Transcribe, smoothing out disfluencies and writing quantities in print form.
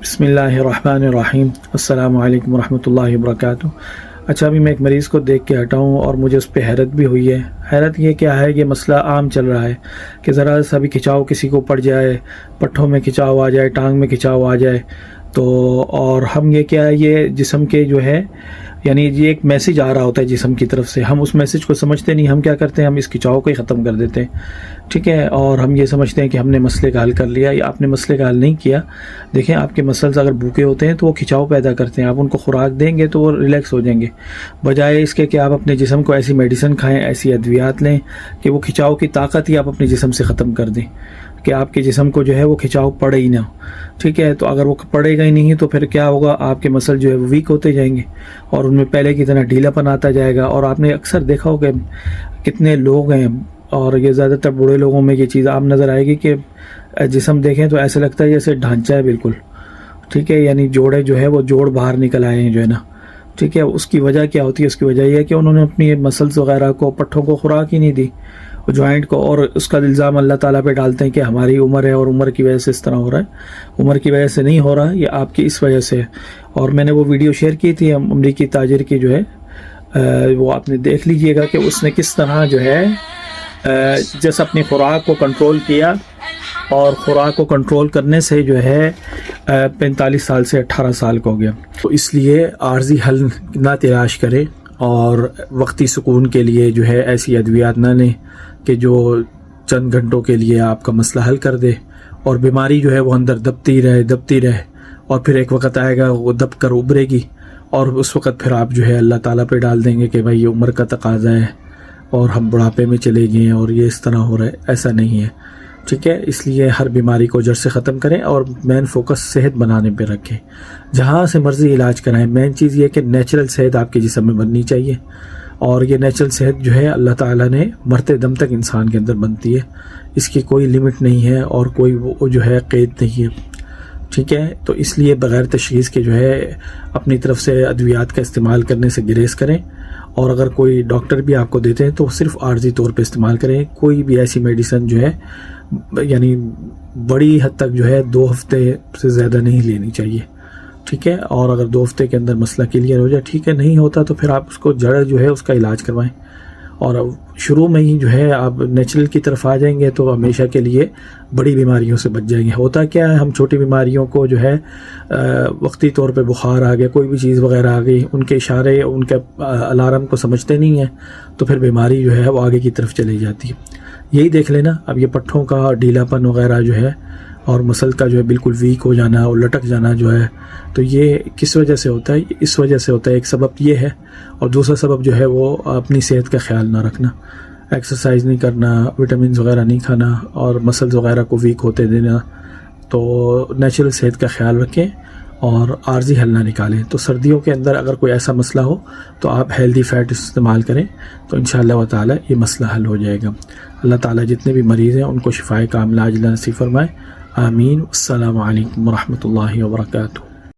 بسم اللہ الرحمن الرحیم، السلام علیکم ورحمۃ اللہ وبرکاتہ۔ اچھا، ابھی میں ایک مریض کو دیکھ کے ہٹا ہوں اور مجھے اس پہ حیرت بھی ہوئی ہے۔ حیرت یہ کیا ہے کہ مسئلہ عام چل رہا ہے کہ ذرا سا بھی کھچاؤ کسی کو پڑ جائے، پٹھوں میں کھچاؤ آ جائے، ٹانگ میں کھچاؤ آ جائے تو، اور ہم یہ کیا ہے، یہ جسم کے جو ہے یعنی یہ ایک میسیج آ رہا ہوتا ہے جسم کی طرف سے، ہم اس میسیج کو سمجھتے نہیں، ہم کیا کرتے ہیں، ہم اس کھچاؤ کو ہی ختم کر دیتے ہیں، ٹھیک ہے، اور ہم یہ سمجھتے ہیں کہ ہم نے مسئلے کا حل کر لیا۔ یا آپ نے مسئلے کا حل نہیں کیا۔ دیکھیں، آپ کے مسلز اگر بھوکے ہوتے ہیں تو وہ کھچاؤ پیدا کرتے ہیں، آپ ان کو خوراک دیں گے تو وہ ریلیکس ہو جائیں گے، بجائے اس کے کہ آپ اپنے جسم کو ایسی میڈیسن کھائیں، ایسی ادویات لیں کہ وہ کھچاؤ کی طاقت ہی آپ اپنے جسم سے ختم کر دیں، کہ آپ کے جسم کو جو ہے وہ کھچاؤ پڑے ہی نہ، ٹھیک ہے۔ تو اگر وہ پڑے گا ہی نہیں تو پھر کیا ہوگا، آپ کے مسل جو ہے وہ ویک ہوتے جائیں گے اور ان میں پہلے کی طرح ڈھیلا پن آتا جائے گا۔ اور آپ نے اکثر دیکھا ہوگا کتنے لوگ ہیں، اور یہ زیادہ تر بوڑھے لوگوں میں یہ چیز عام نظر آئے گی کہ جسم دیکھیں تو ایسا لگتا ہے جیسے ڈھانچہ ہے بالکل، ٹھیک ہے، یعنی جوڑے جو ہے وہ جوڑ باہر نکل آئے ہیں جو ہے نا، ٹھیک ہے۔ اس کی وجہ کیا ہوتی ہے؟ اس کی وجہ یہ ہے کہ انہوں نے اپنی مسلز وغیرہ کو، پٹھوں کو خوراک ہی نہیں دی، جوائنٹ کو، اور اس کا الزام اللہ تعالیٰ پہ ڈالتے ہیں کہ ہماری عمر ہے اور عمر کی وجہ سے اس طرح ہو رہا ہے۔ عمر کی وجہ سے نہیں ہو رہا، یہ آپ کی اس وجہ سے ہے۔ اور میں نے وہ ویڈیو شیئر کی تھی امریکی تاجر کی جو ہے، وہ آپ نے دیکھ لیجئے گا کہ اس نے کس طرح جو ہے جیسے اپنی خوراک کو کنٹرول کیا، اور خوراک کو کنٹرول کرنے سے جو ہے 45 سال سے 18 سال کو ہو گیا۔ تو اس لیے عارضی حل نہ تلاش کریں، اور وقتی سکون کے لیے جو ہے ایسی ادویات نہ لیں کہ جو چند گھنٹوں کے لیے آپ کا مسئلہ حل کر دے، اور بیماری جو ہے وہ اندر دبتی رہے، اور پھر ایک وقت آئے گا وہ دب کر ابھرے گی، اور اس وقت پھر آپ جو ہے اللہ تعالیٰ پہ ڈال دیں گے کہ بھائی یہ عمر کا تقاضا ہے اور ہم بڑھاپے میں چلے گئے ہیں اور یہ اس طرح ہو رہا ہے۔ ایسا نہیں ہے، ٹھیک ہے۔ اس لیے ہر بیماری کو جڑ سے ختم کریں، اور مین فوکس صحت بنانے پہ رکھیں، جہاں سے مرضی علاج کرائیں۔ مین چیز یہ کہ نیچرل صحت آپ کے جسم میں بننی چاہیے، اور یہ نیچرل صحت جو ہے اللہ تعالیٰ نے مرتے دم تک انسان کے اندر بنتی ہے، اس کی کوئی لمٹ نہیں ہے اور کوئی وہ جو ہے قید نہیں ہے، ٹھیک ہے۔ تو اس لیے بغیر تشخیص کے جو ہے اپنی طرف سے ادویات کا استعمال کرنے سے گریز کریں، اور اگر کوئی ڈاکٹر بھی آپ کو دیتے ہیں تو صرف عارضی طور پہ استعمال کریں۔ کوئی بھی ایسی میڈیسن جو ہے یعنی بڑی حد تک جو ہے 2 ہفتے سے زیادہ نہیں لینی چاہیے، ٹھیک ہے۔ اور اگر 2 ہفتے کے اندر مسئلہ کلیئر ہو جائے، ٹھیک ہے، نہیں ہوتا تو پھر آپ اس کو جڑ جو ہے اس کا علاج کروائیں، اور شروع میں ہی جو ہے آپ نیچرل کی طرف آ جائیں گے تو ہمیشہ کے لیے بڑی بیماریوں سے بچ جائیں گے۔ ہوتا کیا ہے، ہم چھوٹی بیماریوں کو جو ہے وقتی طور پہ بخار آ گیا، کوئی بھی چیز وغیرہ آ گئی، ان کے اشارے، ان کے الارم کو سمجھتے نہیں ہیں، تو پھر بیماری جو ہے وہ آگے کی طرف چلی جاتی ہے۔ یہی دیکھ لینا، اب یہ پٹھوں کا ڈھیلا پن وغیرہ جو ہے، اور مسل کا جو ہے بالکل ویک ہو جانا اور لٹک جانا جو ہے، تو یہ کس وجہ سے ہوتا ہے؟ اس وجہ سے ہوتا ہے، ایک سبب یہ ہے، اور دوسرا سبب جو ہے وہ اپنی صحت کا خیال نہ رکھنا، ایکسرسائز نہیں کرنا، وٹامنز وغیرہ نہیں کھانا، اور مسلز وغیرہ کو ویک ہوتے دینا۔ تو نیچرل صحت کا خیال رکھیں اور عارضی حل نہ نکالیں۔ تو سردیوں کے اندر اگر کوئی ایسا مسئلہ ہو تو آپ ہیلدی فیٹ استعمال کریں، تو انشاءاللہ تعالی یہ مسئلہ حل ہو جائے گا۔ اللہ تعالیٰ جتنے بھی مریض ہیں ان کو شفائے کاملہ عاجلہ نصیب فرمائے، آمین۔ السلام علیکم ورحمۃ اللہ وبرکاتہ۔